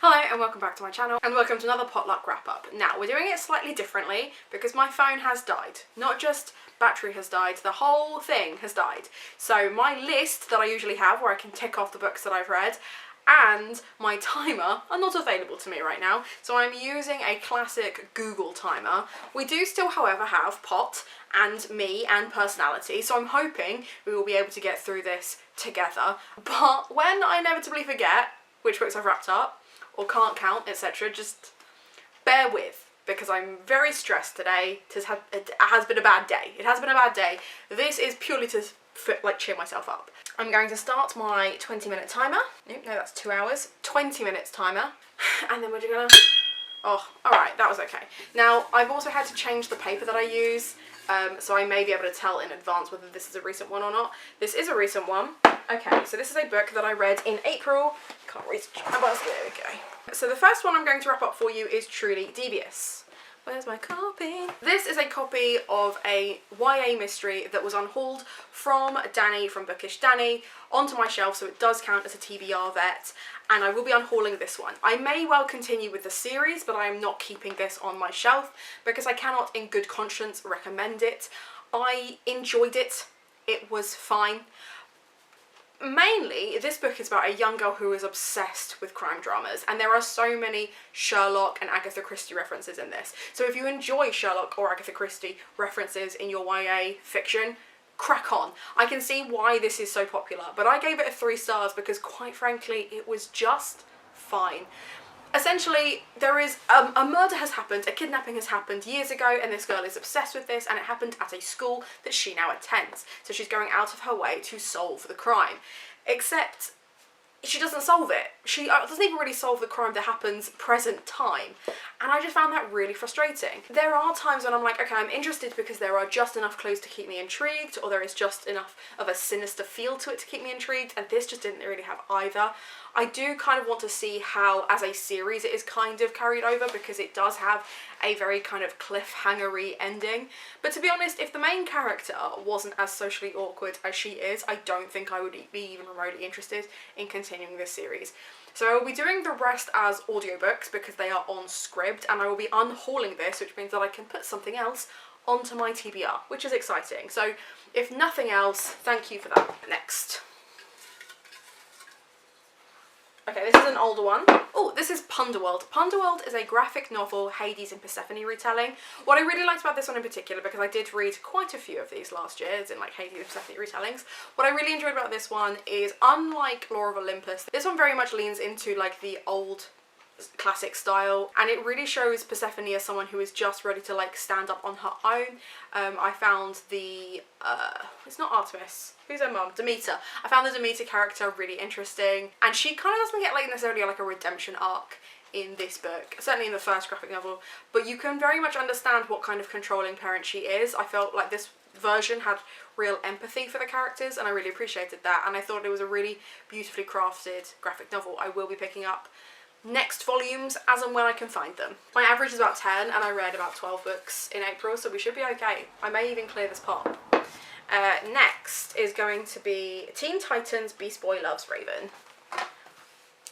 Hello and welcome back to my channel and welcome to another potluck wrap up. Now we're doing it slightly differently because my phone has died. Not just battery has died, the whole thing has died. So my list that I usually have where I can tick off the books that I've read and my timer are not available to me right now. So I'm using a classic Google timer. We do still however have Pot and me and Personality, so I'm hoping we will be able to get through this together. But when I inevitably forget which books I've wrapped up, or can't count, etc., just bear with, because I'm very stressed today. It has been a bad day. It has been a bad day. This is purely to cheer myself up. I'm going to start my 20-minute timer. Nope, no, that's 2 hours. 20 minutes timer. And then we're gonna... Oh, alright, that was okay. Now, I've also had to change the paper that I use, so I may be able to tell in advance whether this is a recent one or not. This is a recent one. Okay, so this is a book that I read in April. Can't reach my basket, there we go. So the first one I'm going to wrap up for you is truly Devious. Where's my copy? This is a copy of a YA mystery that was unhauled from Danny, from Bookish Danny, onto my shelf, so it does count as a TBR vet, and I will be unhauling this one. I may well continue with the series, but I am not keeping this on my shelf because I cannot in good conscience recommend it. I enjoyed it. It was fine. Mainly, this book is about a young girl who is obsessed with crime dramas, and there are so many Sherlock and Agatha Christie references in this. So if you enjoy Sherlock or Agatha Christie references in your YA fiction, crack on. I can see why this is so popular, but I gave it 3 stars because quite frankly, it was just fine. Essentially, there is a murder has happened, a kidnapping has happened years ago, and this girl is obsessed with this, and it happened at a school that she now attends. So she's going out of her way to solve the crime. Except she doesn't solve it. She doesn't even really solve the crime that happens present time. And I just found that really frustrating. There are times when I'm like, okay, I'm interested because there are just enough clues to keep me intrigued, or there is just enough of a sinister feel to it to keep me intrigued, and this just didn't really have either. I do kind of want to see how, as a series, it is kind of carried over because it does have a very kind of cliffhanger-y ending. But to be honest, if the main character wasn't as socially awkward as she is, I don't think I would be even remotely interested in continuing this series. So I will be doing the rest as audiobooks because they are on script, and I will be unhauling this, which means that I can put something else onto my TBR, which is exciting. So if nothing else, thank you for that. Next. Okay, this is an older one. Oh, this is Panda World. Panda World is a graphic novel, Hades and Persephone retelling. What I really liked about this one in particular, because I did read quite a few of these last year, as in like Hades and Persephone retellings, what I really enjoyed about this one is, unlike Lore of Olympus, this one very much leans into like the old classic style, and it really shows Persephone as someone who is just ready to like stand up on her own. I found the it's not Artemis, who's her mum? Demeter. I found the Demeter character really interesting, and she kind of doesn't get like necessarily like a redemption arc in this book, certainly in the first graphic novel, but you can very much understand what kind of controlling parent she is. I felt like this version had real empathy for the characters, and I really appreciated that, and I thought it was a really beautifully crafted graphic novel. I will be picking up next volumes as and when I can find them. My average is about 10, and I read about 12 books in April, so we should be okay. I may even clear this pot. Next is going to be Teen Titans Beast Boy Loves Raven.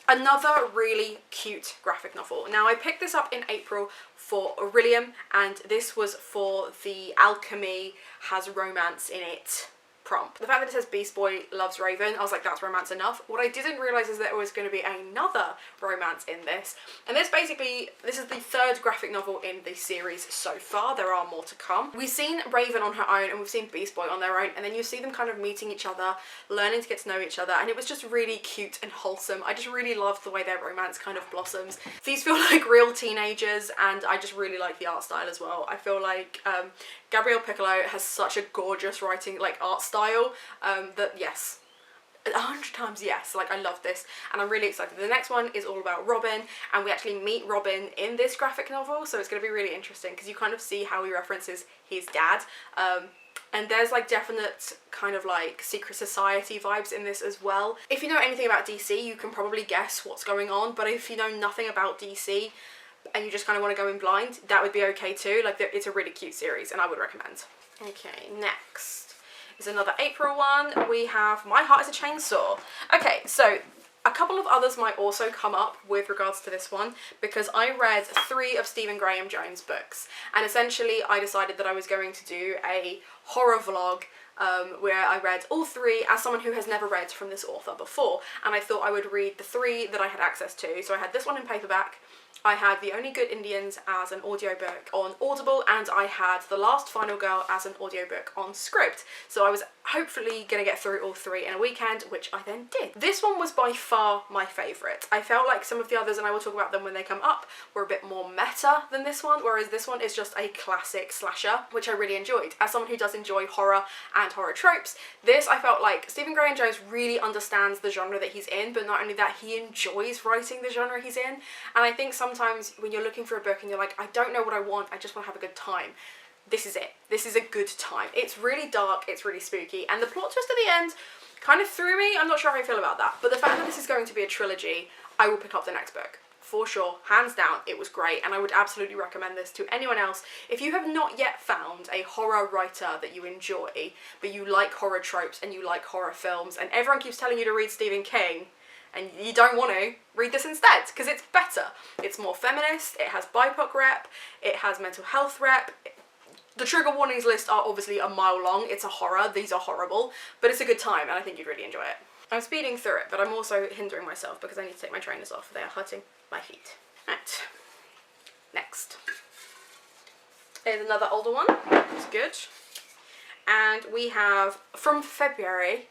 Another really cute graphic novel. Now, I picked this up in April for Aurelium, and this was for the alchemy has romance in it prompt. The fact that it says Beast Boy Loves Raven, I was like, that's romance enough. What I didn't realise is that there was going to be another romance in this. And this is the 3rd graphic novel in the series so far. There are more to come. We've seen Raven on her own, and we've seen Beast Boy on their own, and then you see them kind of meeting each other, learning to get to know each other, and it was just really cute and wholesome. I just really loved the way their romance kind of blossoms. These feel like real teenagers, and I just really like the art style as well. I feel like Gabrielle Piccolo has such a gorgeous writing, like art style, that yes, 100 times yes, like I love this, and I'm really excited. The next one is all about Robin, and we actually meet Robin in this graphic novel, so it's going to be really interesting because you kind of see how he references his dad, and there's like definite kind of like secret society vibes in this as well. If you know anything about DC, you can probably guess what's going on, but if you know nothing about DC and you just kind of want to go in blind, that would be okay too. Like, it's a really cute series, and I would recommend. Okay, next is another April one. We have My Heart is a Chainsaw. Okay, so A couple of others might also come up with regards to this one, because I read 3 of Stephen Graham Jones' books, and essentially I decided that I was going to do a horror vlog where I read all 3 as someone who has never read from this author before, and I thought I would read the 3 that I had access to. So I had this one in paperback, I had The Only Good Indians as an audiobook on Audible, and I had The Last Final Girl as an audiobook on Scribd. So I was hopefully going to get through all 3 in a weekend, which I then did. This one was by far my favourite. I felt like some of the others, and I will talk about them when they come up, were a bit more meta than this one, whereas this one is just a classic slasher, which I really enjoyed. As someone who does enjoy horror and horror tropes, this I felt like Stephen Graham Jones really understands the genre that he's in, but not only that, he enjoys writing the genre he's in. And I think sometimes when you're looking for a book and you're like, I don't know what I want, I just want to have a good time, this is it. This is a good time. It's really dark, it's really spooky, and the plot twist at the end kind of threw me. I'm not sure how I feel about that, but the fact that this is going to be a trilogy, I will pick up the next book. For sure, hands down, it was great, and I would absolutely recommend this to anyone else. If you have not yet found a horror writer that you enjoy, but you like horror tropes and you like horror films, and everyone keeps telling you to read Stephen King, and you don't want to, read this instead, because it's better. It's more feminist, it has BIPOC rep, it has mental health rep. The trigger warnings list are obviously a mile long, it's a horror, these are horrible, but it's a good time and I think you'd really enjoy it. I'm speeding through it, but I'm also hindering myself because I need to take my trainers off. They are hurting my feet. Right, next. Here's another older one, it's good. And we have, from February,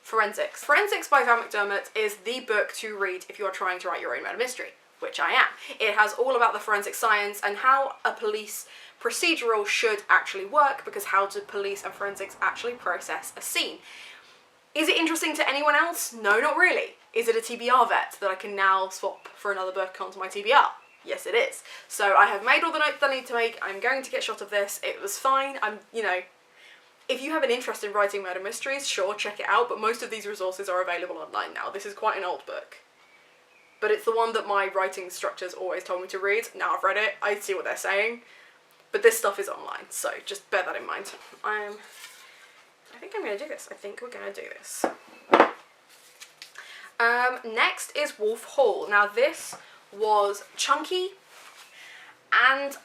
Forensics. Forensics by Val McDermott is the book to read if you are trying to write your own murder mystery, which I am. It has all about the forensic science and how a police procedural should actually work, because how do police and forensics actually process a scene? Is it interesting to anyone else? No, not really. Is it a TBR vet that I can now swap for another book onto my TBR? Yes, it is. So I have made all the notes that I need to make. I'm going to get shot of this. It was fine. You know, if you have an interest in writing murder mysteries, sure, check it out, but most of these resources are available online now. This is quite an old book, but it's the one that my writing instructors always told me to read. Now I've read it, I see what they're saying, but this stuff is online, so just bear that in mind. I think I'm going to do this. I think we're going to do this. Next is Wolf Hall. Now this was chunky, and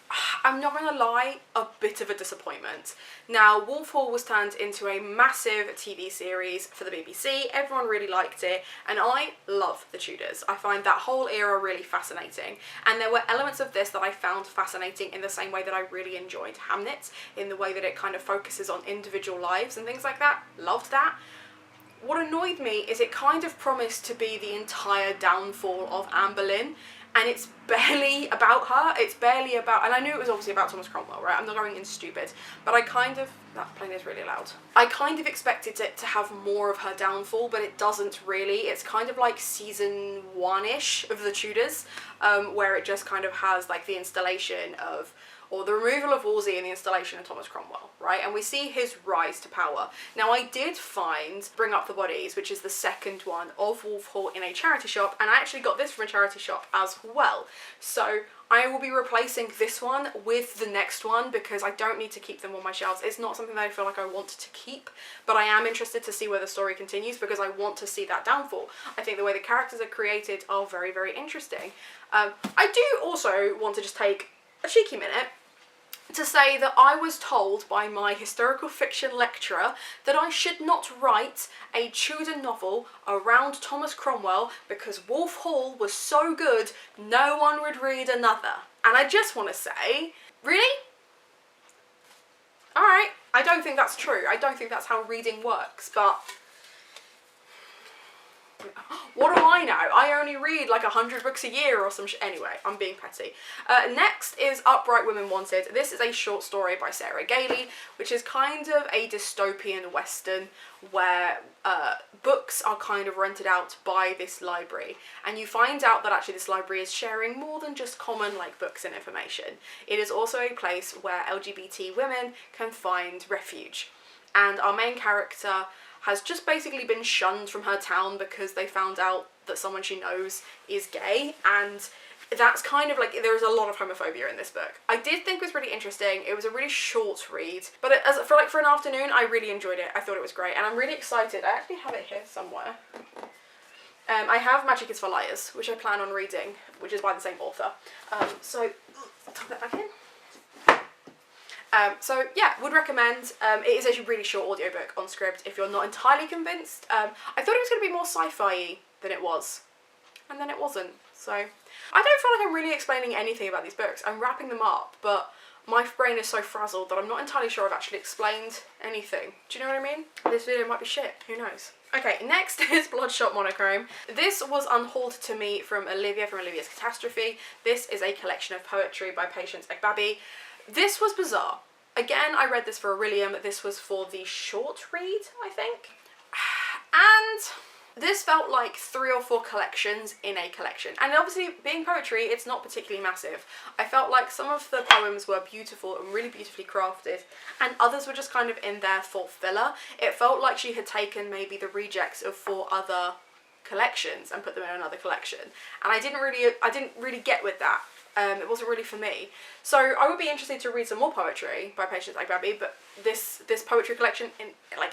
I'm not going to lie, a bit of a disappointment. Now, Wolf Hall was turned into a massive TV series for the BBC. Everyone really liked it, and I love the Tudors. I find that whole era really fascinating, and there were elements of this that I found fascinating in the same way that I really enjoyed Hamnet, in the way that it kind of focuses on individual lives and things like that. Loved that. What annoyed me is it kind of promised to be the entire downfall of Anne Boleyn, and it's barely about her, it's barely about, and I knew it was obviously about Thomas Cromwell, right? I'm not going in stupid, but I kind of, that plane is really loud. I kind of expected it to have more of her downfall, but it doesn't really. It's kind of like season 1-ish of the Tudors, where it just kind of has like the installation of, or the removal of Wolsey and the installation of Thomas Cromwell, right? And we see his rise to power. Now I did find Bring Up the Bodies, which is the second one of Wolf Hall, in a charity shop, and I actually got this from a charity shop as well. So I will be replacing this one with the next one because I don't need to keep them on my shelves. It's not something that I feel like I want to keep, but I am interested to see where the story continues because I want to see that downfall. I think the way the characters are created are very, very interesting. I do also want to just take a cheeky minute to say that I was told by my historical fiction lecturer that I should not write a Tudor novel around Thomas Cromwell because Wolf Hall was so good no one would read another. And I just want to say, really? Alright, I don't think that's true. I don't think that's how reading works, but what do I know? I only read like 100 books a year or some Anyway, I'm being petty. Next is Upright Women Wanted. This is a short story by Sarah Gailey, which is kind of a dystopian western where books are kind of rented out by this library, and you find out that actually this library is sharing more than just common like books and information. It is also a place where LGBT women can find refuge, and our main character has just basically been shunned from her town because they found out that someone she knows is gay, and that's kind of like, there's a lot of homophobia in this book. I did think it was really interesting. It was a really short read, but for an afternoon, I really enjoyed it. I thought it was great, and I'm really excited. I actually have it here somewhere. I have Magic is for Liars, which I plan on reading, which is by the same author. So, I'll tuck that back in. So yeah, would recommend. It is actually a really short audiobook on Scribd if you're not entirely convinced. I thought it was going to be more sci-fi than it was, and then it wasn't. So I don't feel like I'm really explaining anything about these books. I'm wrapping them up, but my brain is so frazzled that I'm not entirely sure I've actually explained anything. Do you know what I mean? This video might be shit, who knows? Okay, next is Bloodshot Monochrome. This was unhauled to me from Olivia, from Olivia's Catastrophe. This is a collection of poetry by Patience Egbabi. This was bizarre. Again, I read this for Aurelium. This was for the short read, I think. And this felt like 3 or 4 collections in a collection. And obviously, being poetry, it's not particularly massive. I felt like some of the poems were beautiful and really beautifully crafted, and others were just kind of in there for filler. It felt like she had taken maybe the rejects of 4 other collections and put them in another collection. And I didn't really get with that. It wasn't really for me. So I would be interested to read some more poetry by Patience Egbabi, but this poetry collection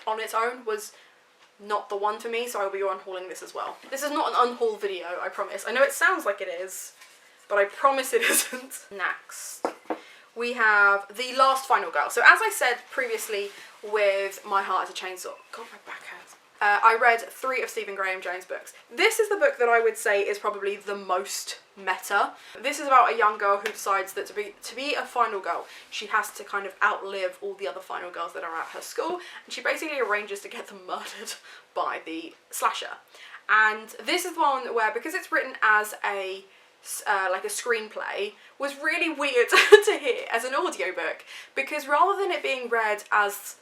on its own was not the one for me, so I will be unhauling this as well. This is not an unhaul video, I promise. I know it sounds like it is, but I promise it isn't. Next, we have The Last Final Girl. So as I said previously with My Heart as a Chainsaw, God, my back hurts. I read 3 of Stephen Graham Jones' books. This is the book that I would say is probably the most meta. This is about a young girl who decides that to be a final girl, she has to kind of outlive all the other final girls that are at her school, and she basically arranges to get them murdered by the slasher. And this is the one where, because it's written as a like a screenplay, was really weird to hear as an audiobook, because rather than it being read as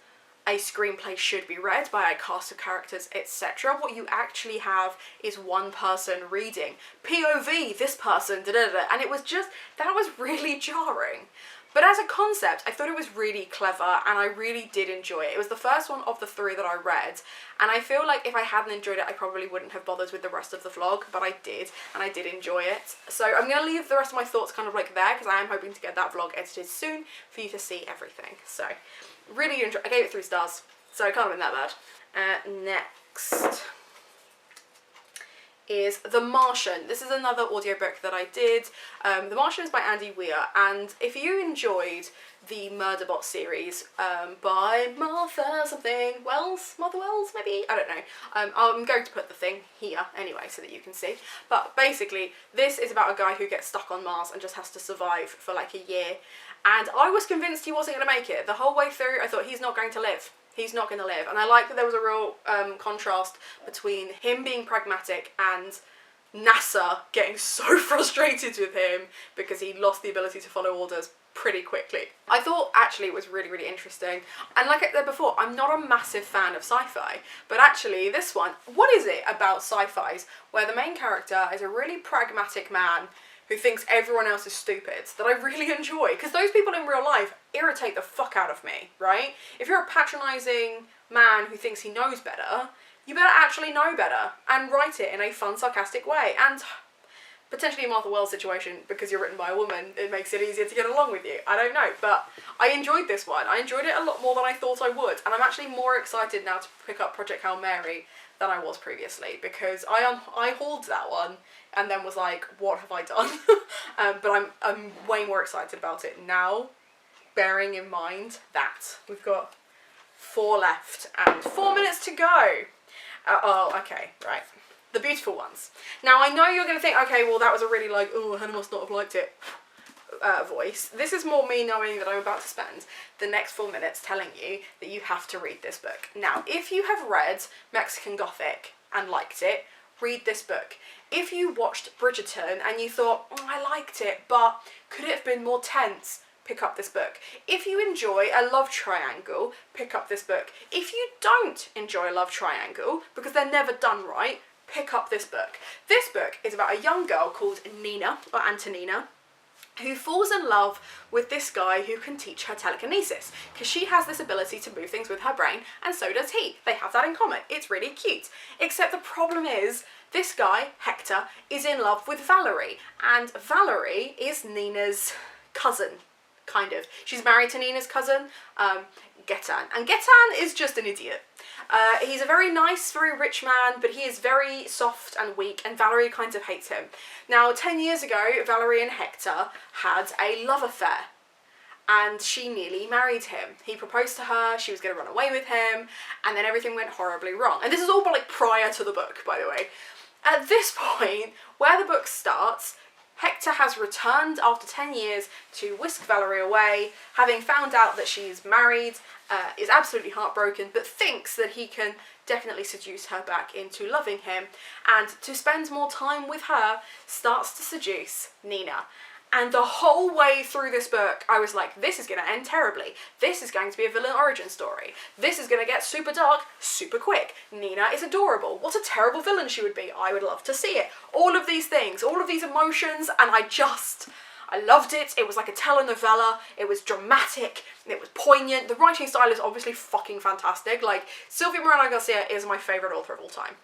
a screenplay should be read by a cast of characters, etc., what you actually have is one person reading. POV, this person, da-da-da, and it was just, that was really jarring. But as a concept, I thought it was really clever, and I really did enjoy it. It was the first one of the 3 that I read, and I feel like if I hadn't enjoyed it, I probably wouldn't have bothered with the rest of the vlog, but I did, and I did enjoy it. So I'm going to leave the rest of my thoughts kind of like there, because I am hoping to get that vlog edited soon for you to see everything. So really enjoyed. I gave it 3 stars, so it can't have been that bad. Next is The Martian. This is another audiobook that I did. The Martian is by Andy Weir, and if you enjoyed the Murderbot series by Martha something Wells, Martha Wells maybe? I don't know. I'm going to put the thing here anyway so that you can see. But basically, this is about a guy who gets stuck on Mars and just has to survive for like a year. And I was convinced he wasn't going to make it. The whole way through, I thought he's not going to live. He's not going to live. And I like that there was a real contrast between him being pragmatic and NASA getting so frustrated with him because he lost the ability to follow orders pretty quickly. I thought actually it was really, really interesting. And like I said before, I'm not a massive fan of sci-fi, but actually this one, what is it about sci-fis where the main character is a really pragmatic man who thinks everyone else is stupid that I really enjoy? Because those people in real life irritate the fuck out of me, right? If you're a patronising man who thinks he knows better, you better actually know better and write it in a fun, sarcastic way. And potentially a Martha Wells situation, because you're written by a woman, it makes it easier to get along with you. I don't know, but I enjoyed this one. I enjoyed it a lot more than I thought I would, and I'm actually more excited now to pick up Project Hail Mary than I was previously, because I hauled that one and then was like, what have I done? But I'm way more excited about it now, bearing in mind that we've got 4 left and 4 minutes to go. Oh, okay, right. The beautiful ones. Now, I know you're going to think, okay, well, that was a really like, oh, Hannah must not have liked it voice. This is more me knowing that I'm about to spend the next 4 minutes telling you that you have to read this book. Now, if you have read Mexican Gothic and liked it, read this book. If you watched Bridgerton and you thought, oh, I liked it, but could it have been more tense, pick up this book. If you enjoy a love triangle, pick up this book. If you don't enjoy a love triangle, because they're never done right, pick up this book. This book is about a young girl called Nina, or Antonina, who falls in love with this guy who can teach her telekinesis, because she has this ability to move things with her brain, and so does he. They have that in common. It's really cute. Except the problem is, this guy, Hector, is in love with Valerie, and Valerie is Nina's cousin. kind of. She's married to Nina's cousin, Getan, and Getan is just an idiot. He's a very nice, very rich man, but he is very soft and weak, and Valerie kind of hates him. Now, 10 years ago, Valerie and Hector had a love affair, and she nearly married him. He proposed to her, she was going to run away with him, and then everything went horribly wrong. And this is all like prior to the book, by the way. At this point, where the book starts, Hector has returned after 10 years to whisk Valerie away, having found out that she's married, is absolutely heartbroken, but thinks that he can definitely seduce her back into loving him, and to spend more time with her, starts to seduce Nina. And the whole way through this book, I was like, this is going to end terribly. This is going to be a villain origin story. This is going to get super dark, super quick. Nina is adorable. What a terrible villain she would be. I would love to see it. All of these things, all of these emotions, and I loved it. It was like a telenovela. It was dramatic. It was poignant. The writing style is obviously fucking fantastic. Like, Silvia Moreno Garcia is my favourite author of all time.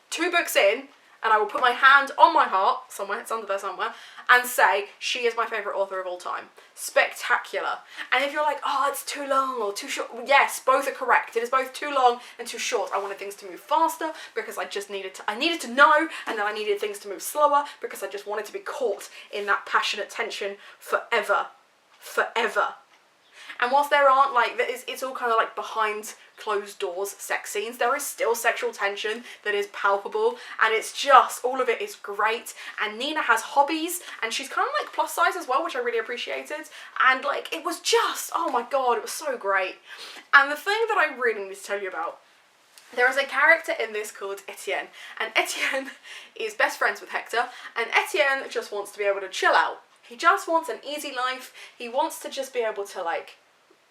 2 books in, and I will put my hand on my heart, somewhere, it's under there somewhere, and say she is my favourite author of all time. Spectacular. And if you're like, oh, it's too long or too short, yes, both are correct. It is both too long and too short. I wanted things to move faster because I needed to know, and then I needed things to move slower because I just wanted to be caught in that passionate tension forever. Forever. And whilst there aren't like, it's all kind of like behind closed doors sex scenes, there is still sexual tension that is palpable, and it's just, all of it is great. And Nina has hobbies, and she's kind of like plus size as well, which I really appreciated. And like, it was just, oh my god, it was so great. And the thing that I really need to tell you about, there is a character in this called Etienne, and Etienne is best friends with Hector, and Etienne just wants to be able to chill out. He just wants an easy life. He wants to just be able to like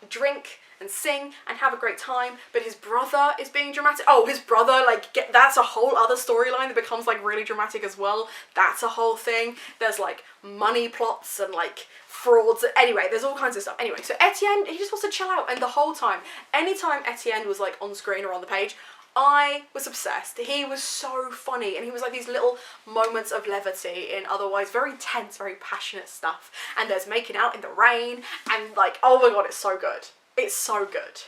drink and sing and have a great time, but his brother is being dramatic. Oh, his brother, like, that's a whole other storyline that becomes like really dramatic as well. That's a whole thing. There's like money plots and like frauds. Anyway, there's all kinds of stuff. Anyway, so Etienne, he just wants to chill out, and the whole time, anytime Etienne was like on screen or on the page, I was obsessed. He was so funny, and he was like these little moments of levity in otherwise very tense, very passionate stuff. And there's making out in the rain, and like, oh my god, it's so good. It's so good.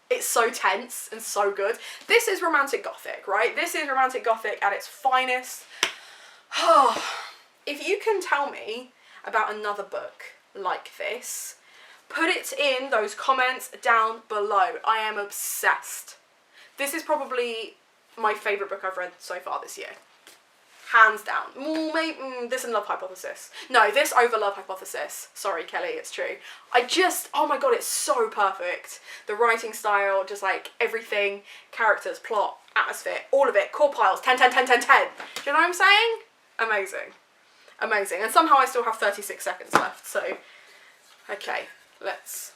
It's so tense and so good. This is romantic gothic, right? This is romantic gothic at its finest. If you can tell me about another book like this, put it in those comments down below. I am obsessed. This is probably my favourite book I've read so far this year. Hands down. This and Love Hypothesis. No, this over Love Hypothesis. Sorry, Kelly, it's true. Oh my god, it's so perfect. The writing style, just like everything, characters, plot, atmosphere, all of it, core piles, 10, 10, 10, 10, 10. Do you know what I'm saying? Amazing. Amazing. And somehow I still have 36 seconds left, so, okay, let's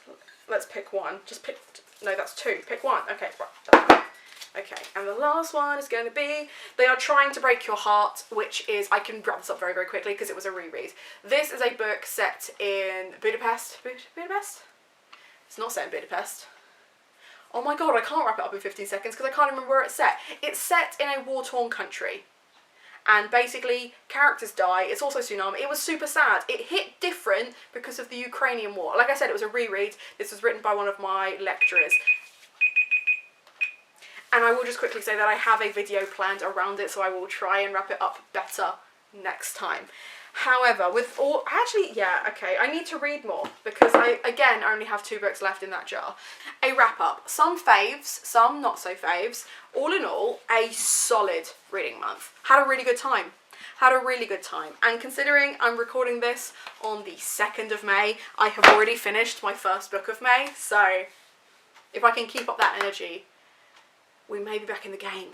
pick one. Just pick, no, that's 2. Pick one. Okay, right. Okay, and the last one is going to be They Are Trying to Break Your Heart, which is, I can wrap this up very, very quickly because it was a reread. This is a book set in Budapest. Budapest? It's not set in Budapest. Oh my god, I can't wrap it up in 15 seconds because I can't remember where it's set. It's set in a war-torn country. And basically, characters die. It's also tsunami. It was super sad. It hit different because of the Ukrainian war. Like I said, it was a reread. This was written by one of my lecturers. And I will just quickly say that I have a video planned around it, so I will try and wrap it up better next time. However, with all, actually, yeah, okay, I need to read more because I, again, only have 2 books left in that jar. A wrap up. Some faves, some not so faves. All in all, a solid reading month. Had a really good time. Had a really good time. And considering I'm recording this on the 2nd of May, I have already finished my first book of May, so if I can keep up that energy, we may be back in the game.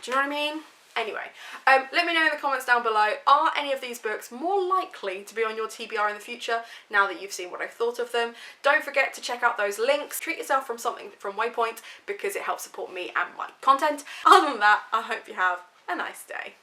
Do you know what I mean? Anyway, let me know in the comments down below, are any of these books more likely to be on your TBR in the future now that you've seen what I've thought of them? Don't forget to check out those links. Treat yourself from something from Waypoint because it helps support me and my content. Other than that, I hope you have a nice day.